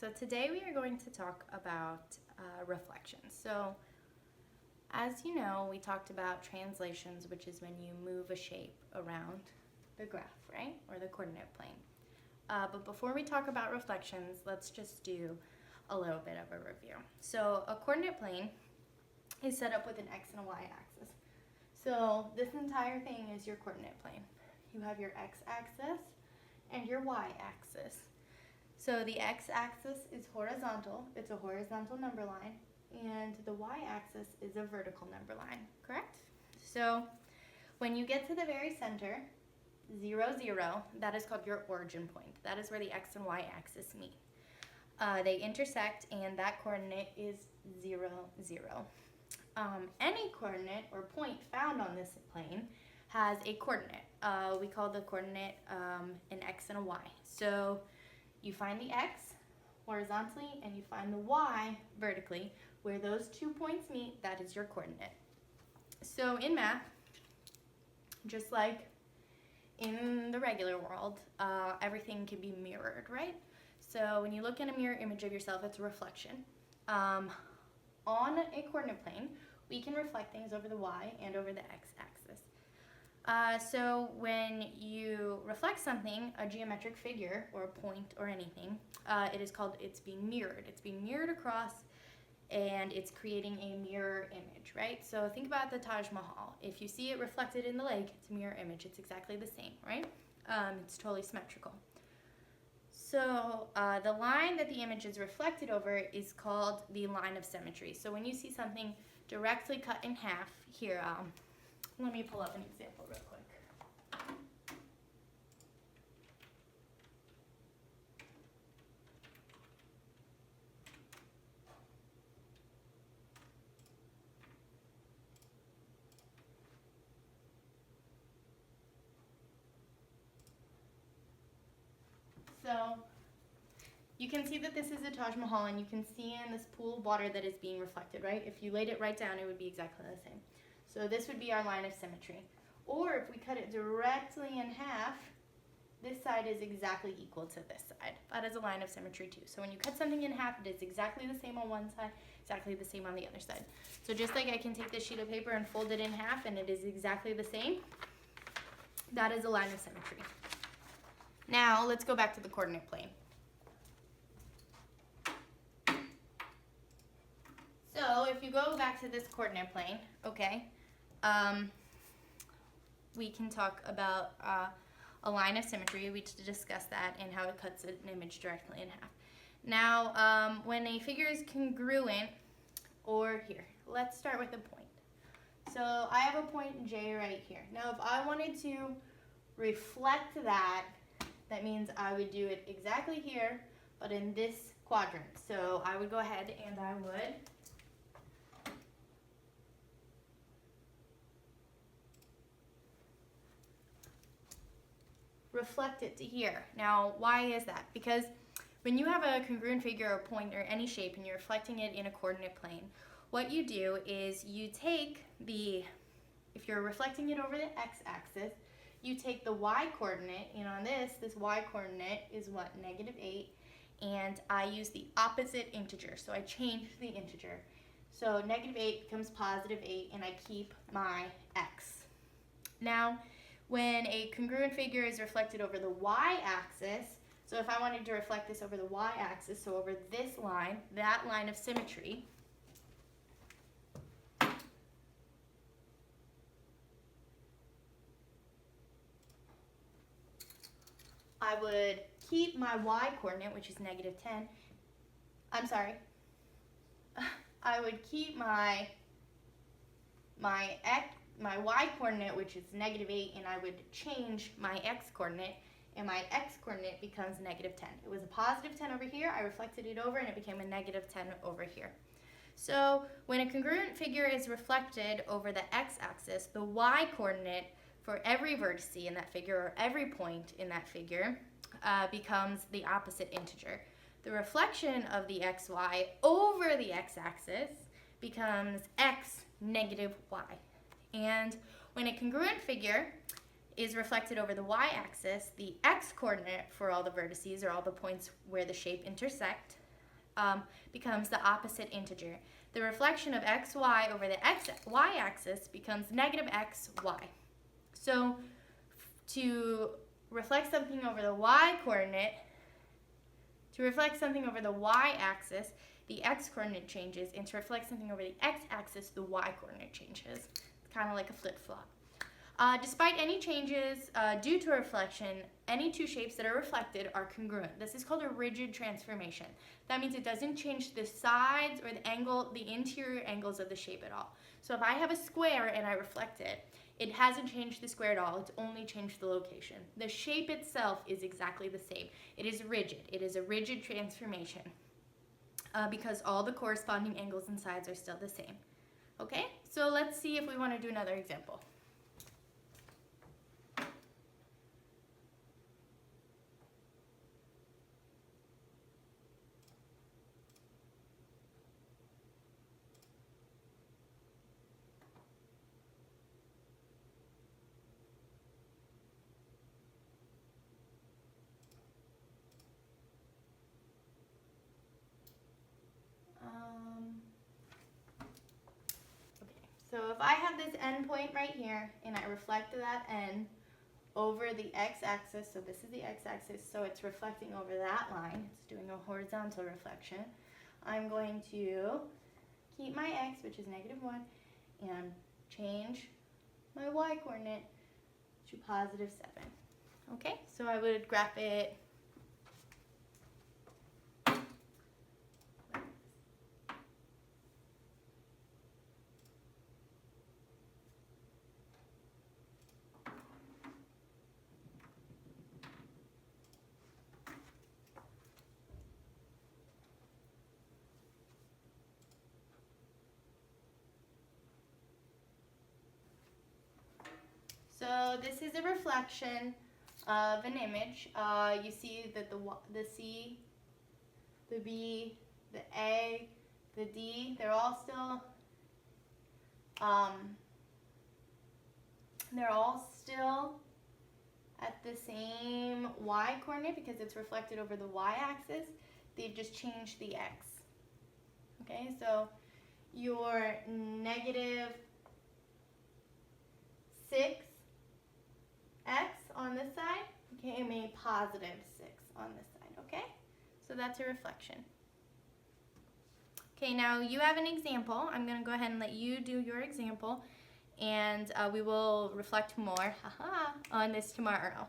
So today we are going to talk about reflections. So as you know, we talked about translations, which is when you move a shape around the graph, right? Or the coordinate plane. But before we talk about reflections, let's just do a little bit of a review. So a coordinate plane is set up with an x and a y axis. So this entire thing is your coordinate plane. You have your x-axis and your y-axis. So the x-axis is horizontal, it's a horizontal number line, and the y-axis is a vertical number line, correct? So when you get to the very center, 0, 0, that is called your origin point. That is where the x and y-axis meet. They intersect, and that coordinate is 0, 0. Any coordinate or point found on this plane has a coordinate. We call the coordinate an x and a y. So you find the x horizontally and you find the y vertically. Where those 2 points meet, that is your coordinate. So in math, just like in the regular world, everything can be mirrored, right? So when you look at a mirror image of yourself, it's a reflection. On a coordinate plane, we can reflect things over the y and over the x-axis. So when you reflect something, a geometric figure or a point or anything, it's being mirrored. It's being mirrored across, and it's creating a mirror image, right? So think about the Taj Mahal. If you see it reflected in the lake, it's a mirror image. It's exactly the same, right? It's totally symmetrical. So the line that the image is reflected over is called the line of symmetry. So when you see something directly cut in half, here, let me pull up an example real quick. So you can see that this is a Taj Mahal, and you can see in this pool of water that is being reflected, right? If you laid it right down, it would be exactly the same. So this would be our line of symmetry. Or if we cut it directly in half, this side is exactly equal to this side. That is a line of symmetry too. So when you cut something in half, it is exactly the same on one side, exactly the same on the other side. So just like I can take this sheet of paper and fold it in half and it is exactly the same, that is a line of symmetry. Now let's go back to the coordinate plane. So if you go back to this coordinate plane, okay, we can talk about a line of symmetry. We discussed that and how it cuts an image directly in half. Now, when a figure is congruent, or here, let's start with a point. So I have a point J right here. Now, if I wanted to reflect that, that means I would do it exactly here, but in this quadrant. So I would go ahead and I would reflect it to here. Now, why is that? Because when you have a congruent figure or point or any shape and you're reflecting it in a coordinate plane, what you do is you take if you're reflecting it over the x-axis, you take the y-coordinate, and on this y-coordinate is what, -8, and I use the opposite integer, so I change the integer. So -8 becomes +8, and I keep my x. Now, when a congruent figure is reflected over the y-axis, so if I wanted to reflect this over the y-axis, so over this line, that line of symmetry, I would keep my y-coordinate, which is -10. I'm sorry. I would keep my y-coordinate, which is -8, and I would change my x-coordinate, and my x-coordinate becomes -10. It was a +10 over here, I reflected it over, and it became a -10 over here. So when a congruent figure is reflected over the x-axis, the y-coordinate for every vertex in that figure, or every point in that figure, becomes the opposite integer. The reflection of the xy over the x-axis becomes x -y. And when a congruent figure is reflected over the y-axis, the x-coordinate for all the vertices, or all the points where the shape intersect, becomes the opposite integer. The reflection of xy over the xy axis becomes negative xy. So to reflect something over the y coordinate, to reflect something over the y-axis, the x-coordinate changes, and to reflect something over the x-axis, the y-coordinate changes. It's kind of like a flip-flop. Despite any changes due to reflection, any two shapes that are reflected are congruent. This is called a rigid transformation. That means it doesn't change the sides or the interior angles of the shape at all. So if I have a square and I reflect it, it hasn't changed the square at all. It's only changed the location. The shape itself is exactly the same. It is rigid. It is a rigid transformation because all the corresponding angles and sides are still the same. Okay, so let's see if we want to do another example. So if I have this endpoint right here and I reflect that end over the x-axis, so this is the x-axis, so it's reflecting over that line, it's doing a horizontal reflection, I'm going to keep my x, which is -1, and change my y-coordinate to +7. Okay, so I would graph it . So this is a reflection of an image. You see that the C, the B, the A, the D, they're all still at the same y coordinate because it's reflected over the y-axis. They've just changed the x. Okay, so your -6x on this side became a +6 on this side, okay? So that's a reflection. Okay, now you have an example. I'm going to go ahead and let you do your example, and we will reflect more on this tomorrow.